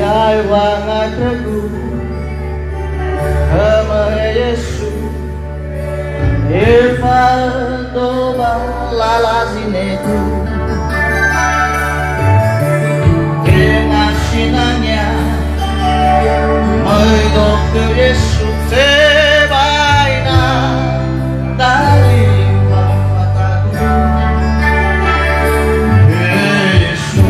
Yai wangat regu Hama Yesu Irfando balalazinetu Dengan sinanya Maidok ke Yesu Sebaina dari mataku Yesu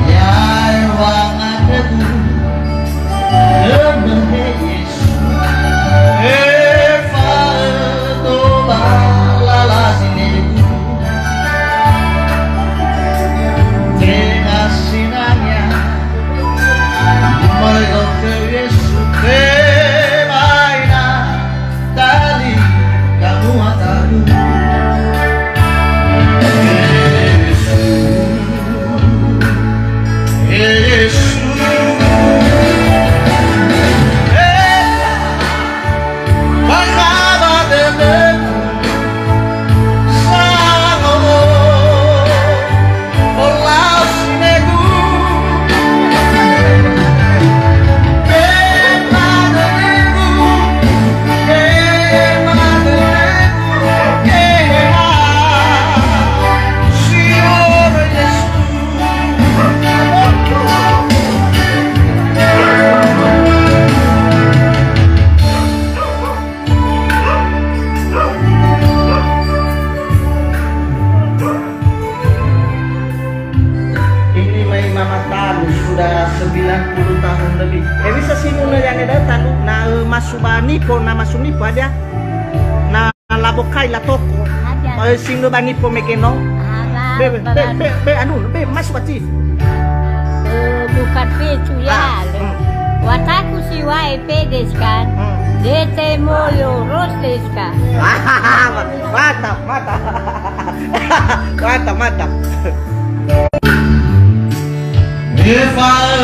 Yai wangat regu Hama Yesu Irfando balalazinetu Sinanya Maidok ke Yesu Sebaina dari kamu mataku Yesu sudah 90 tahun lebih. Bisa sino na yang ada tanu na masubani po na masuni po ada na labokai la toko. Sino bangi po mekeno? Be anu be mas wati. Bukan pecu ya. Wataku si wae pedes kan. Dete moyo rostes kan. Mantap. Mantap. If I